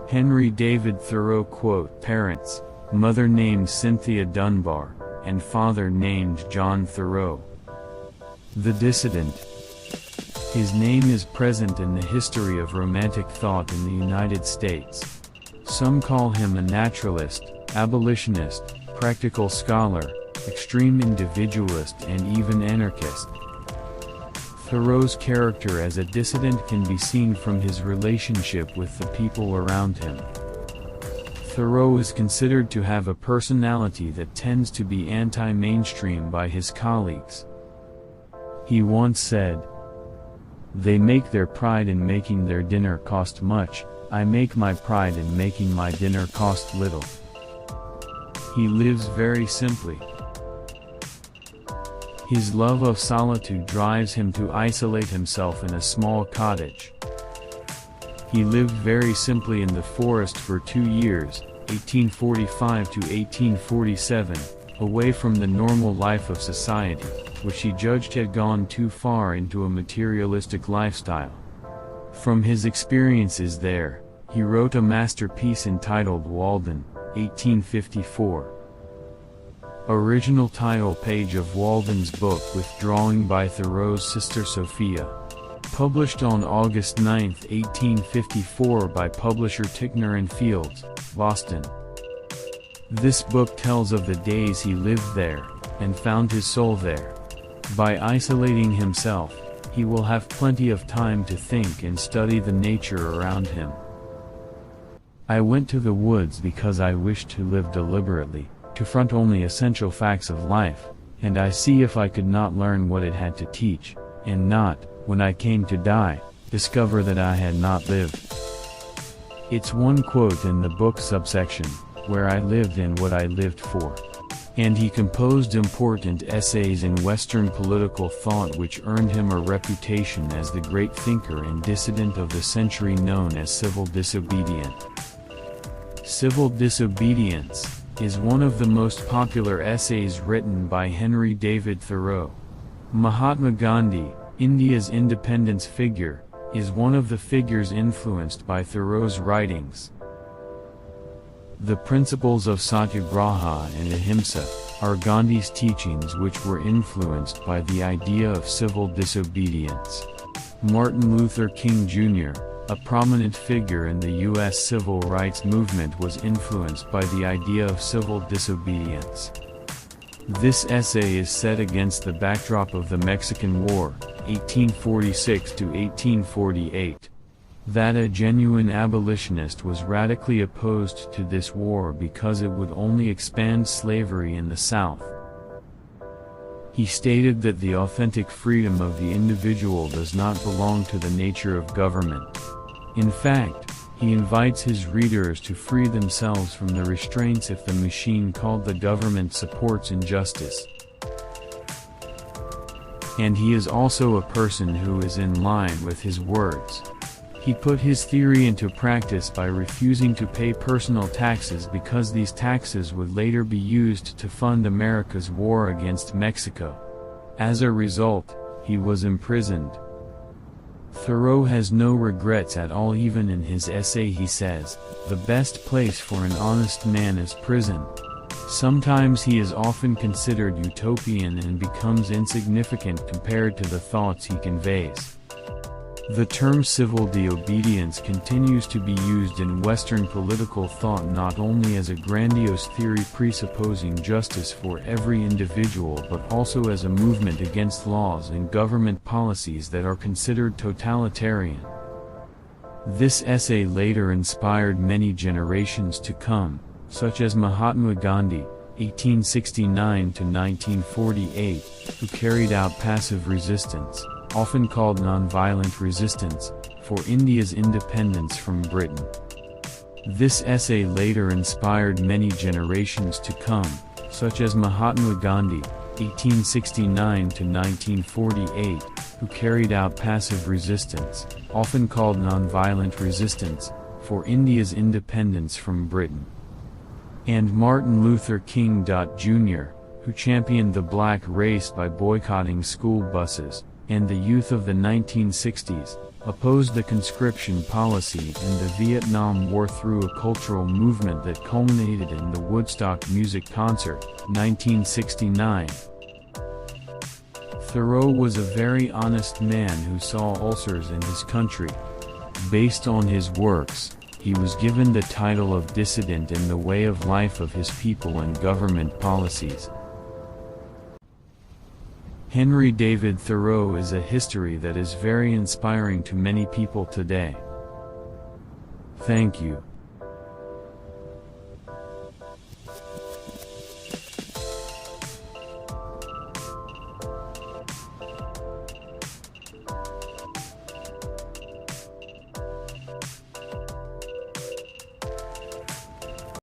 Henry David Thoreau quote, parents, mother named Cynthia Dunbar, and father named John Thoreau. The dissident. His name is present in the history of Romantic thought in the United States. Some call him a naturalist, abolitionist, practical scholar, extreme individualist, and even anarchist. Thoreau's character as a dissident can be seen from his relationship with the people around him. Thoreau is considered to have a personality that tends to be anti-mainstream by his colleagues. He once said, "They make their pride in making their dinner cost much, I make my pride in making my dinner cost little." He lives very simply. His love of solitude drives him to isolate himself in a small cottage. He lived very simply in the forest for 2 years, 1845 to 1847, away from the normal life of society, which he judged had gone too far into a materialistic lifestyle. From his experiences there, he wrote a masterpiece entitled Walden, 1854. Original title page of Walden's book with drawing by Thoreau's sister Sophia. Published on August 9, 1854 by publisher Ticknor and Fields, Boston. This book tells of the days he lived there, and found his soul there. By isolating himself, he will have plenty of time to think and study the nature around him. "I went to the woods because I wished to live deliberately, to front only essential facts of life, and I see if I could not learn what it had to teach, and not, when I came to die, discover that I had not lived." It's one quote in the book subsection, "Where I lived and what I lived for." And he composed important essays in Western political thought which earned him a reputation as the great thinker and dissident of the century known as Civil Disobedience. Civil Disobedience is one of the most popular essays written by Henry David Thoreau. Mahatma Gandhi, India's independence figure, is one of the figures influenced by Thoreau's writings. The principles of Satyagraha and Ahimsa are Gandhi's teachings which were influenced by the idea of civil disobedience. Martin Luther King Jr., a prominent figure in the U.S. civil rights movement, was influenced by the idea of civil disobedience. This essay is set against the backdrop of the Mexican War, 1846 to 1848. That a genuine abolitionist was radically opposed to this war because it would only expand slavery in the South. He stated that the authentic freedom of the individual does not belong to the nature of government. In fact, he invites his readers to free themselves from the restraints if the machine called the government supports injustice. And he is also a person who is in line with his words. He put his theory into practice by refusing to pay personal taxes because these taxes would later be used to fund America's war against Mexico. As a result, he was imprisoned. Thoreau has no regrets at all. Even in his essay he says, "The best place for an honest man is prison." Sometimes he is often considered utopian and becomes insignificant compared to the thoughts he conveys. The term civil disobedience continues to be used in Western political thought not only as a grandiose theory presupposing justice for every individual but also as a movement against laws and government policies that are considered totalitarian. This essay later inspired many generations to come, such as Mahatma Gandhi, 1869 to 1948, who carried out passive resistance, often called nonviolent resistance, for India's independence from Britain. This essay later inspired many generations to come, such as Mahatma Gandhi, 1869 to 1948, who carried out passive resistance, often called nonviolent resistance, for India's independence from Britain. And Martin Luther King Jr., who championed the black race by boycotting school buses, and the youth of the 1960s, opposed the conscription policy and the Vietnam War through a cultural movement that culminated in the Woodstock Music Concert, 1969. Thoreau was a very honest man who saw ulcers in his country. Based on his works, he was given the title of dissident in the way of life of his people and government policies. Henry David Thoreau is a history that is very inspiring to many people today. Thank you.